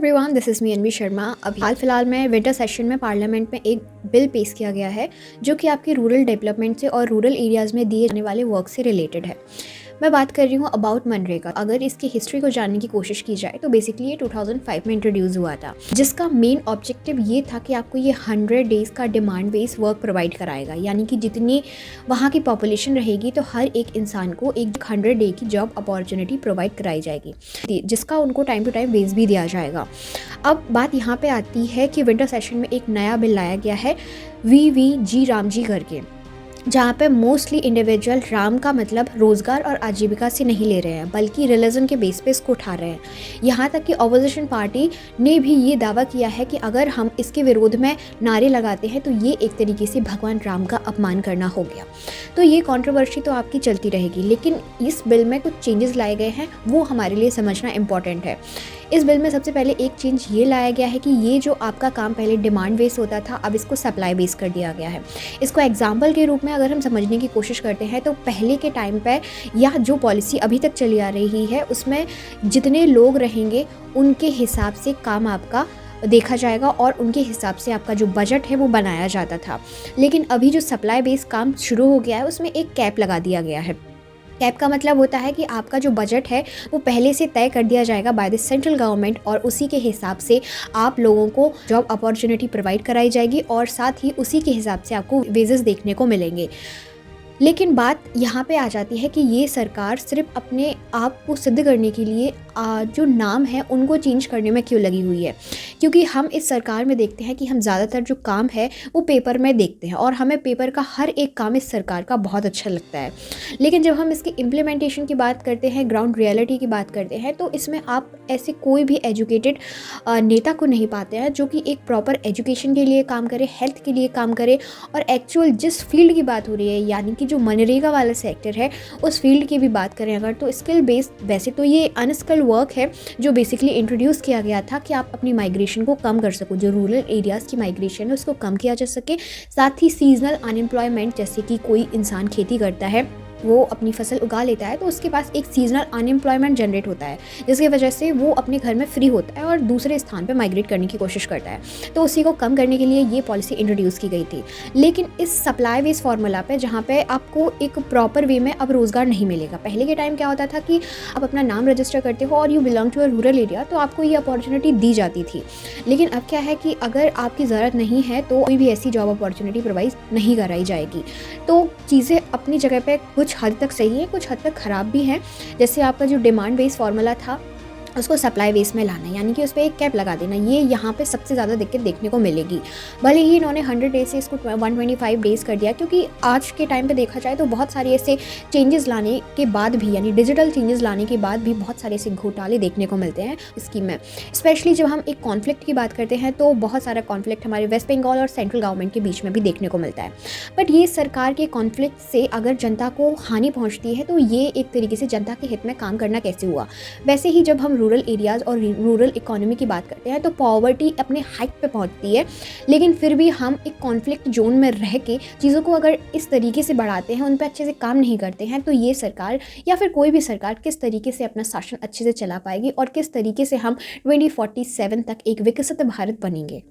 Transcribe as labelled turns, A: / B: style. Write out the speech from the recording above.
A: Everyone, this is me अनवी शर्मा। अभी हाल फिलहाल में विंटर सेशन में पार्लियामेंट में एक बिल पेश किया गया है जो कि आपके रूरल डेवलपमेंट से और रूरल एरियाज़ में दिए जाने वाले वर्क से रिलेटेड है। मैं बात कर रही हूँ अबाउट मनरेगा। अगर इसकी हिस्ट्री को जानने की कोशिश की जाए तो बेसिकली ये 2005 में इंट्रोड्यूस हुआ था, जिसका मेन ऑब्जेक्टिव ये था कि आपको ये 100 डेज़ का डिमांड बेस्ड वर्क प्रोवाइड कराएगा। यानी कि जितनी वहाँ की पॉपुलेशन रहेगी तो हर एक इंसान को एक 100 डे की जॉब अपॉर्चुनिटी प्रोवाइड कराई जाएगी, जिसका उनको टाइम टू टाइम वेज भी दिया जाएगा। अब बात यहाँ पे आती है कि विंटर सेशन में एक नया बिल लाया गया है VVG रामजी करके, जहाँ पे मोस्टली इंडिविजुअल राम का मतलब रोज़गार और आजीविका से नहीं ले रहे हैं बल्कि रिलीजन के बेस पे इसको उठा रहे हैं। यहाँ तक कि ऑपोजिशन पार्टी ने भी ये दावा किया है कि अगर हम इसके विरोध में नारे लगाते हैं तो ये एक तरीके से भगवान राम का अपमान करना हो गया। तो ये कंट्रोवर्सी तो आपकी चलती रहेगी, लेकिन इस बिल में कुछ चेंजेस लाए गए हैं, वो हमारे लिए समझना इम्पॉर्टेंट है। इस बिल में सबसे पहले एक चेंज ये लाया गया है कि ये जो आपका काम पहले डिमांड बेस होता था, अब इसको सप्लाई बेस कर दिया गया है। इसको एग्जाम्पल के रूप में अगर हम समझने की कोशिश करते हैं तो पहले के टाइम पे या जो पॉलिसी अभी तक चली आ रही है उसमें जितने लोग रहेंगे उनके हिसाब से काम आपका देखा जाएगा और उनके हिसाब से आपका जो बजट है वो बनाया जाता था। लेकिन अभी जो सप्लाई बेस काम शुरू हो गया है उसमें एक कैप लगा दिया गया है। कैप का मतलब होता है कि आपका जो बजट है वो पहले से तय कर दिया जाएगा बाय द सेंट्रल गवर्नमेंट और उसी के हिसाब से आप लोगों को जॉब अपॉर्चुनिटी प्रोवाइड कराई जाएगी और साथ ही उसी के हिसाब से आपको वेजेस देखने को मिलेंगे। लेकिन बात यहाँ पे आ जाती है कि ये सरकार सिर्फ अपने आप को सिद्ध करने के लिए जो नाम है उनको चेंज करने में क्यों लगी हुई है, क्योंकि हम इस सरकार में देखते हैं कि हम ज़्यादातर जो काम है वो पेपर में देखते हैं और हमें पेपर का हर एक काम इस सरकार का बहुत अच्छा लगता है। लेकिन जब हम इसकी इम्प्लीमेंटेशन की बात करते हैं, ग्राउंड रियलिटी की बात करते हैं, तो इसमें आप ऐसे कोई भी एजुकेटेड नेता को नहीं पाते हैं जो कि एक प्रॉपर एजुकेशन के लिए काम करे, हेल्थ के लिए काम करे और एक्चुअल जिस फील्ड की बात हो रही है यानी कि जो मनरेगा वाला सेक्टर है उस फील्ड की भी बात करें अगर, तो स्किल बेस्ड वैसे तो ये अनस्किल्ड वर्क है जो बेसिकली इंट्रोड्यूस किया गया था कि आप अपनी माइग्रेशन को कम कर सको, जो रूरल एरियाज़ की माइग्रेशन है उसको कम किया जा सके। साथ ही सीजनल अनएम्प्लॉयमेंट, जैसे कि कोई इंसान खेती करता है, वो अपनी फसल उगा लेता है तो उसके पास एक सीजनल अनएम्प्लॉयमेंट जनरेट होता है जिसकी वजह से वो अपने घर में फ्री होता है और दूसरे स्थान पर माइग्रेट करने की कोशिश करता है। तो उसी को कम करने के लिए ये पॉलिसी इंट्रोड्यूस की गई थी। लेकिन इस सप्लाई बेस्ड फार्मूला पे जहाँ पे आपको एक प्रॉपर वे में अब रोज़गार नहीं मिलेगा। पहले के टाइम क्या होता था कि आप अपना नाम रजिस्टर करते हो और you belong to a rural area तो आपको ये अपॉर्चुनिटी दी जाती थी। लेकिन अब क्या है कि अगर आपकी ज़रूरत नहीं है तो कोई भी ऐसी जॉब अपॉर्चुनिटी प्रोवाइड नहीं कराई जाएगी। तो चीज़ें अपनी जगह पे कुछ हद तक सही है, कुछ हद तक ख़राब भी हैं। जैसे आपका जो डिमांड बेस्ड फार्मूला था उसको सप्लाई बेस में लाना, यानी कि उस पर एक कैप लगा देना, ये यहाँ पे सबसे ज़्यादा दिक्कत देखने को मिलेगी। भले ही इन्होंने 100 डेज से इसको 125 डेज़ कर दिया, क्योंकि आज के टाइम पे देखा जाए तो बहुत सारे ऐसे चेंजेस लाने के बाद भी, यानी डिजिटल चेंजेस लाने के बाद भी बहुत सारे ऐसे घोटाले देखने को मिलते हैं स्कीम में। स्पेशली जब हम एक कॉन्फ्लिक्ट की बात करते हैं तो बहुत सारा कॉन्फ्लिक्ट हमारे वेस्ट बंगाल और सेंट्रल गवर्नमेंट के बीच में भी देखने को मिलता है। बट ये सरकार के कॉन्फ्लिक्ट से अगर जनता को हानि पहुँचती है तो ये एक तरीके से जनता के हित में काम करना कैसे हुआ। वैसे ही जब हम रूरल एरियाज़ और रूरल इकोनॉमी की बात करते हैं तो पॉवर्टी अपने हाइट पे पहुंचती है, लेकिन फिर भी हम एक कॉन्फ्लिक्ट जोन में रह के चीज़ों को अगर इस तरीके से बढ़ाते हैं, उन पर अच्छे से काम नहीं करते हैं, तो ये सरकार या फिर कोई भी सरकार किस तरीके से अपना शासन अच्छे से चला पाएगी और किस तरीके से हम 2047 तक एक विकसित भारत बनेंगे।